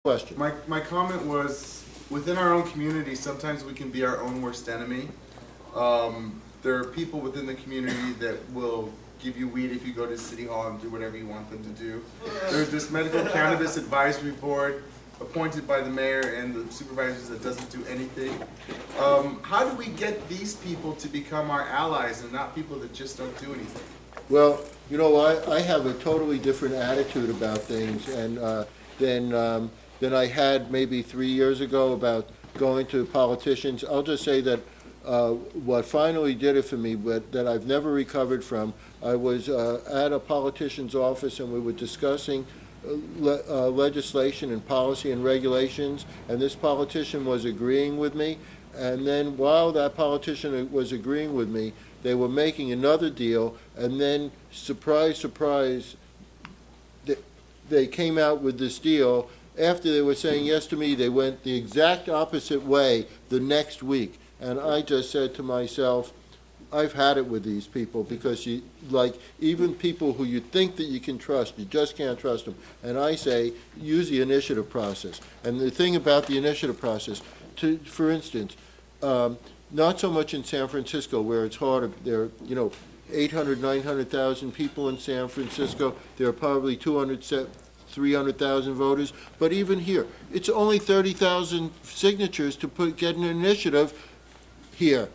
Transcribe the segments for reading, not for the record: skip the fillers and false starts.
Question. My comment was, within our own community, sometimes we can be our own worst enemy. There are people within the community that will give you weed if you go to City Hall and do whatever you want them to do. There's this medical cannabis advisory board appointed by the mayor and the supervisors that doesn't do anything. How do we get these people to become our allies and not people that just don't do anything? Well, you know, I have a totally different attitude about things and than I had maybe 3 years ago about going to politicians. I'll just say that what finally did it for me, but that I've never recovered from, I was at a politician's office and we were discussing legislation and policy and regulations, and this politician was agreeing with me. And then while that politician was agreeing with me, they were making another deal, and then surprise, surprise, they came out with this deal. After they were saying yes to me, they went the exact opposite way the next week. And I just said to myself, I've had it with these people, because you, like, even people who you think that you can trust, you just can't trust them. And I say, use the initiative process. And the thing about the initiative process, for instance, not so much in San Francisco where it's harder. There are, 800, 900,000 people in San Francisco. There are probably 300,000 voters. But even here, it's only 30,000 signatures to get an initiative here.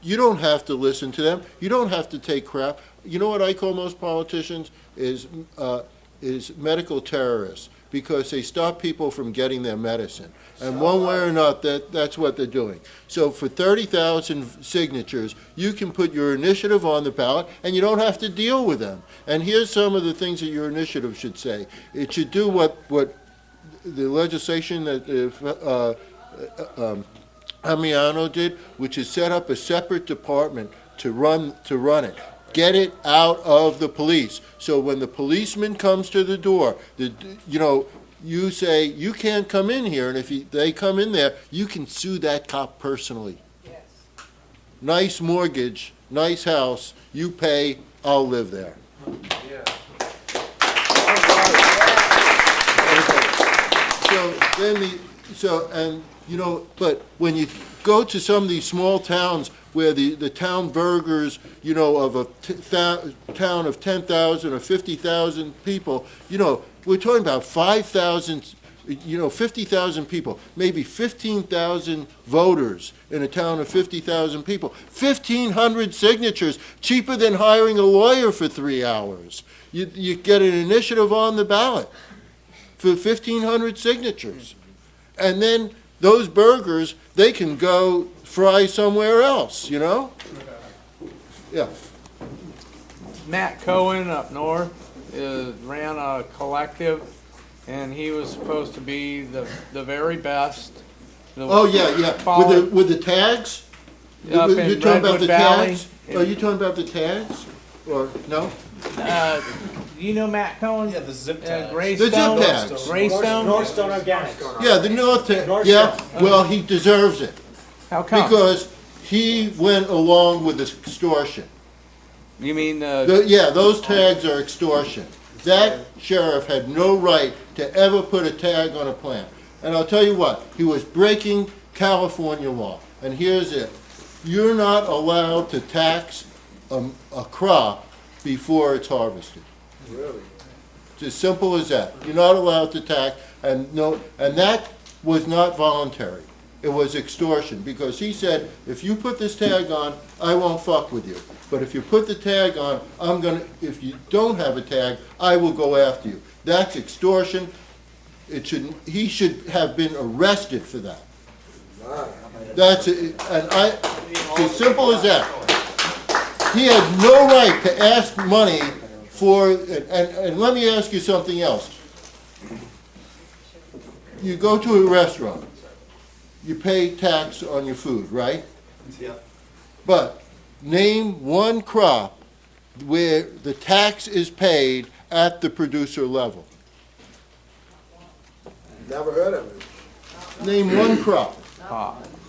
You don't have to listen to them. You don't have to take crap. You know what I call most politicians is medical terrorists, because they stop people from getting their medicine. And one way or another, that's what they're doing. So for 30,000 signatures, you can put your initiative on the ballot, and you don't have to deal with them. And here's some of the things that your initiative should say. It should do what the legislation that Amiano did, which is set up a separate department to run it. Get it out of the police. So when the policeman comes to the door, you say, you can't come in here, and if they come in there, you can sue that cop personally. Yes. Nice mortgage, nice house, you pay, I'll live there. Yeah. But when you go to some of these small towns where the town burghers, of a town of 10,000 or 50,000 people, we're talking about 5,000, 50,000 people, maybe 15,000 voters in a town of 50,000 people, 1,500 signatures, cheaper than hiring a lawyer for 3 hours. You get an initiative on the ballot for 1,500 signatures. And then those burgers, they can go fry somewhere else, Yeah. Matt Cohen up north ran a collective, and he was supposed to be the very best. With the tags? Up You're in talking about Redwood the Valley. tags? Are you talking about the tags? Or no? You know Matt Cohen? Yeah, the zip tags. The zip tags. Greystone? Northstone Organics. Yeah, the North tag. Yeah, well, he deserves it. How come? Because he went along with extortion. You mean those tags are extortion. That sheriff had no right to ever put a tag on a plant. And I'll tell you what, he was breaking California law. And here's it. You're not allowed to tax a crop before it's harvested. Really? It's as simple as that. You're not allowed to tax, and that was not voluntary. It was extortion, because he said, if you put this tag on, I won't fuck with you. But if you put the tag on, if you don't have a tag, I will go after you. That's extortion. He should have been arrested for that. That's it. It's as simple as that. He had no right to ask money for, and let me ask you something else. You go to a restaurant, you pay tax on your food, right? Yeah. But name one crop where the tax is paid at the producer level. Never heard of it. Name one crop.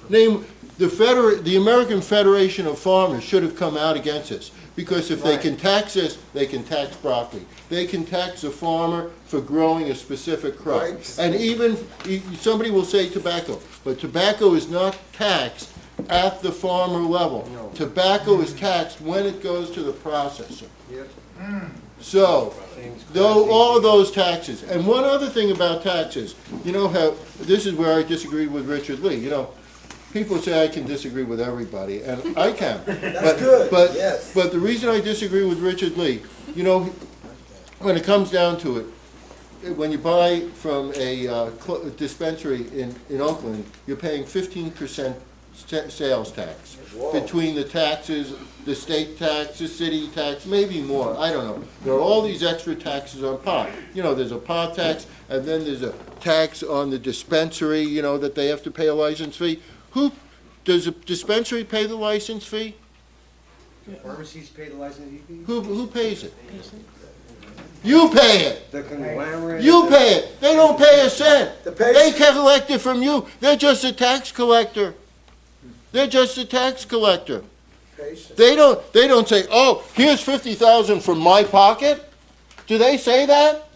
Name the American Federation of Farmers should have come out against this. Because if they can tax this, they can tax broccoli. They can tax a farmer for growing a specific crop. Right. And even, somebody will say tobacco, but tobacco is not taxed at the farmer level. Tobacco is taxed when it goes to the processor. So, though all of those taxes, and one other thing about taxes, you know how, this is where I disagreed with Richard Lee, you know, people say I can disagree with everybody, and I can. That's good, yes. But the reason I disagree with Richard Lee, you know, when it comes down to it, when you buy from a dispensary in Oakland, you're paying 15% sales tax. Whoa. Between the taxes, the state tax, the city tax, maybe more, I don't know. There are all these extra taxes on pot. You know, there's a pot tax, and then there's a tax on the dispensary, you know, that they have to pay a license fee. Does a dispensary pay the license fee? Pharmacies pay the licensing fee? Who pays it? You pay it! The conglomerate? You pay it! They don't pay a cent! The They patient, collect it from you! They're just a tax collector! They're just a tax collector! patient. They don't say, oh, here's 50,000 from my pocket? Do they say that?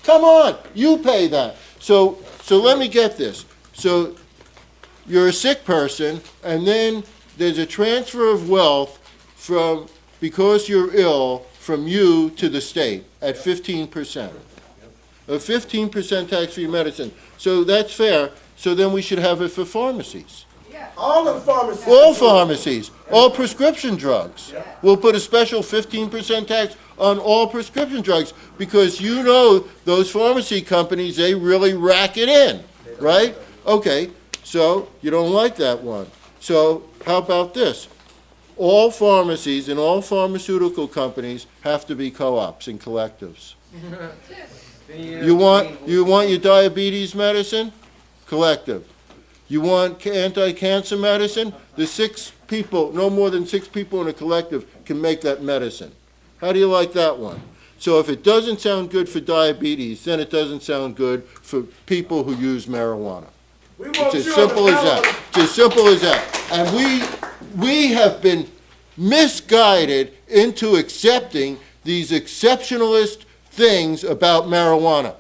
Come on, you pay that. So let me get this. So you're a sick person, and then there's a transfer of wealth from, because you're ill, from you to the state at 15%. A 15% tax for your medicine. So that's fair. So then we should have it for pharmacies. All the pharmacies. All pharmacies, all prescription drugs. We'll put a special 15% tax on all prescription drugs, because you know those pharmacy companies, they really rack it in, right? Okay, so you don't like that one. So how about this? All pharmacies and all pharmaceutical companies have to be co-ops and collectives. You want your diabetes medicine? Collective. You want anti-cancer medicine? The 6 people, no more than 6 people in a collective can make that medicine. How do you like that one? So if it doesn't sound good for diabetes, then it doesn't sound good for people who use marijuana. We want It's as you on simple the as that. ballot. It's as simple as that. And we have been misguided into accepting these exceptionalist things about marijuana.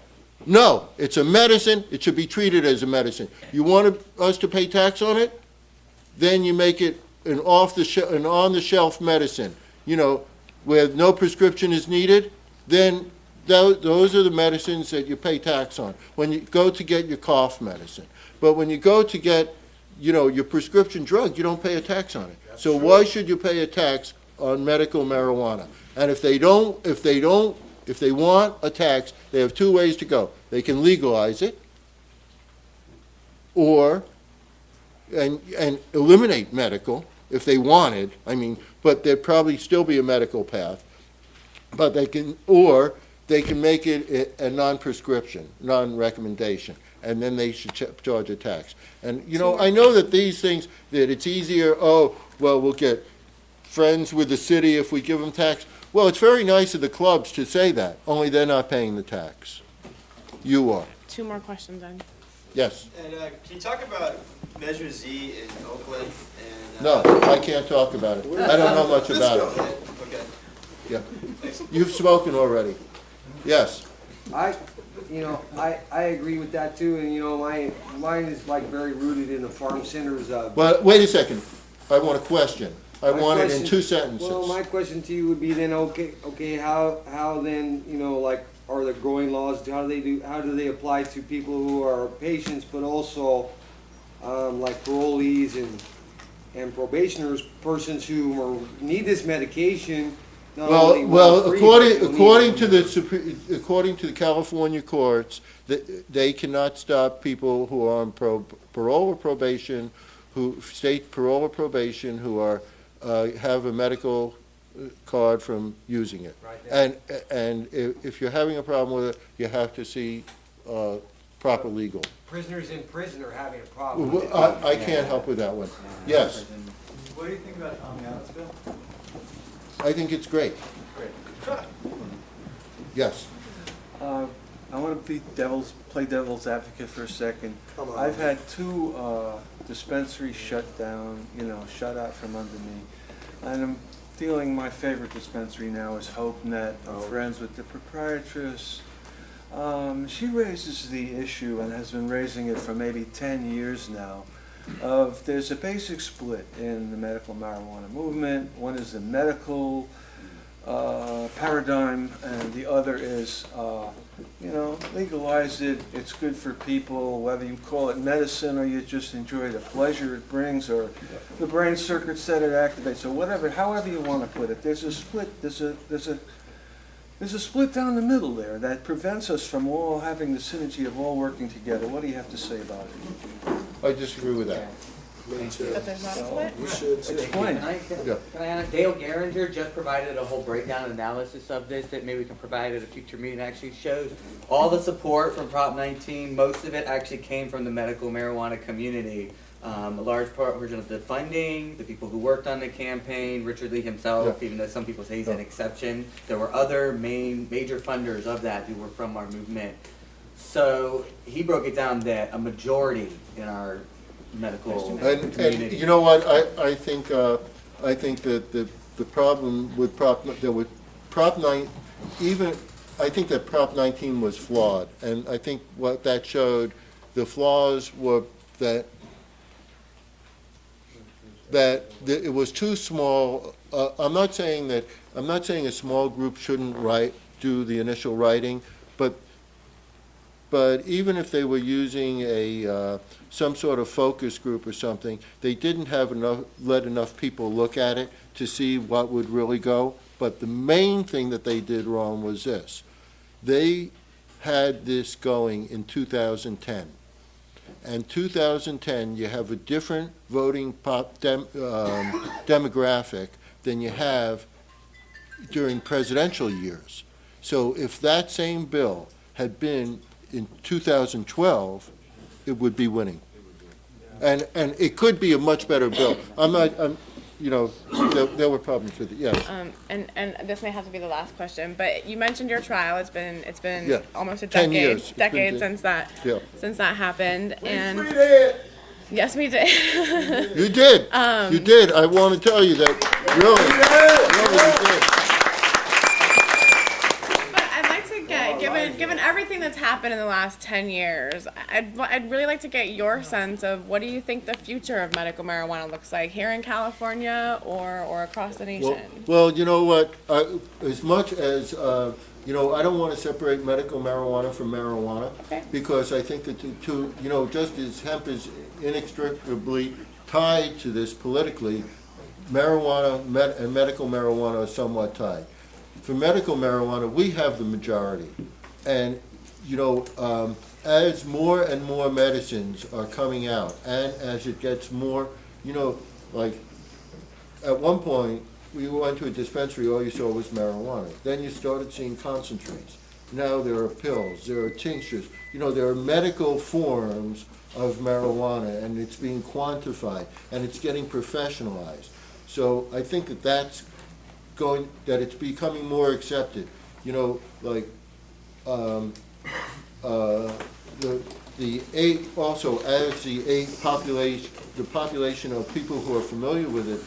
No, it's a medicine. It should be treated as a medicine. You want us to pay tax on it? Then you make it an on-the-shelf medicine. You know, where no prescription is needed, then those are the medicines that you pay tax on. When you go to get your cough medicine. But when you go to get, you know, your prescription drug, you don't pay a tax on it. So why should you pay a tax on medical marijuana? And if they want a tax, they have 2 ways to go. They can legalize it, or and eliminate medical if they wanted. I mean, but there'd probably still be a medical path. But they can make it a non-prescription, non-recommendation, and then they should charge a tax. And you know, I know that these things, that it's easier. Oh, well, we'll get friends with the city if we give them tax. Well, it's very nice of the clubs to say that, only they're not paying the tax. You are. 2 more questions then. Yes. And can you talk about Measure Z in Oakland? And, No, I can't talk about it. I don't know much about it. Okay. Yeah. You've spoken already. Yes. I agree with that too, and mine is like very rooted in the farm centers of. Well, wait a second. I want a question. I My want it in question- 2 sentences. Well, my question to you would be then, okay, how then, like, are the growing laws, how do they apply to people who are patients, but also, like parolees and probationers, persons who need this medication, not only Well, free, but who according need- according to the California courts, they cannot stop people who are on parole or probation, state parole or probation, who are have a medical card from using it. Right. And if you're having a problem with it, you have to see proper legal. Prisoners in prison are having a problem with it. I can't help with that one. Yes, What do you think about Tom Allen's bill? I think it's great. Yes. I want to play devil's advocate for a second. Come on. I've had 2 dispensaries shut down, shut out from under me. And dealing, my favorite dispensary now is HopeNet. I'm friends with the proprietress. She raises the issue, and has been raising it for maybe 10 years now, of there's a basic split in the medical marijuana movement. One is the medical paradigm, and the other is, legalize it, it's good for people, whether you call it medicine or you just enjoy the pleasure it brings, or the brain circuits that it activates, or whatever, however you want to put it. There's a split, there's a split down the middle there that prevents us from all having the synergy of all working together. What do you have to say about it? I disagree with that. Me too. But there's not a split? You should too. Explain. Yeah. Can I add, Dale Garinger just provided a whole breakdown analysis of this that maybe we can provide at a future meeting. Actually shows all the support from Prop 19. Most of it actually came from the medical marijuana community. A large portion of the funding, the people who worked on the campaign, Richard Lee himself, even though some people say he's an exception. There were other major funders of that who were from our movement. So he broke it down that a majority in our medical community. And you know what, I think that the problem with Prop 9, even, I think that Prop 19 was flawed, and I think what that showed, the flaws were that it was too small. I'm not saying a small group shouldn't do the initial writing, but even if they were using some sort of focus group or something, they didn't let enough people look at it to see what would really go. But the main thing that they did wrong was this: they had this going in 2010. And 2010, you have a different voting demographic than you have during presidential years. So if that same bill had been in 2012, it would be winning. And it could be a much better bill. There were problems with it, yes. And this may have to be the last question, but you mentioned your trial. It's been Yeah. almost a 10 decade, years. since that happened. And We did. yes, we did. You did. You did. I want to tell you that, really you did. But I'd like to get, given everything that's happened in the last 10 years, I'd really like to get your sense of what do you think the future of medical marijuana looks like here in California or across the nation? Well, you know what, as much as, I don't want to separate medical marijuana from marijuana, Okay. because I think that the two, just as hemp is inextricably tied to this politically, marijuana and medical marijuana are somewhat tied. For medical marijuana, we have the majority. And, as more and more medicines are coming out, and as it gets more, like, at one point, we went to a dispensary, all you saw was marijuana. Then you started seeing concentrates. Now there are pills, there are tinctures. There are medical forms of marijuana, and it's being quantified, and it's getting professionalized. So I think that it's becoming more accepted. The population of people who are familiar with it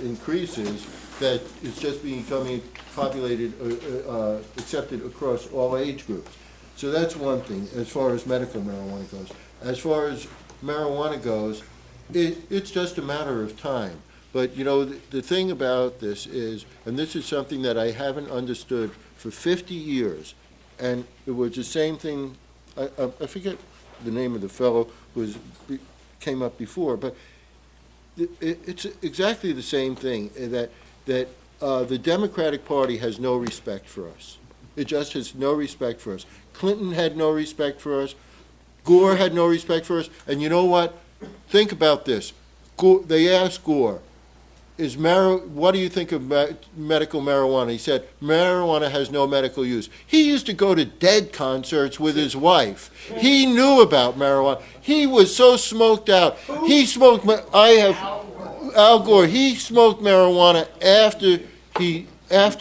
increases, that it's just becoming accepted across all age groups. So that's one thing as far as medical marijuana goes. As far as marijuana goes, it's just a matter of time. But the thing about this is, and this is something that I haven't understood for 50 years, and it was the same thing, I forget the name of the fellow who came up before, but it's exactly the same thing, that the Democratic Party has no respect for us. It just has no respect for us. Clinton had no respect for us. Gore had no respect for us. And you know what? Think about this. They asked Gore, what do you think of medical marijuana? He said, marijuana has no medical use. He used to go to Dead concerts with his wife. He knew about marijuana. He was so smoked out. He smoked, Al Gore, he smoked marijuana after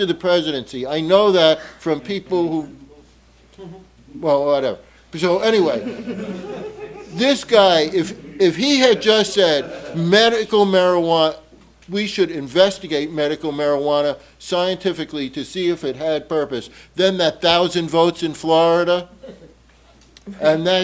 the presidency. I know that from people who, well, whatever. So anyway, this guy, if he had just said medical marijuana, we should investigate medical marijuana scientifically to see if it had purpose. Then that 1,000 votes in Florida, and that's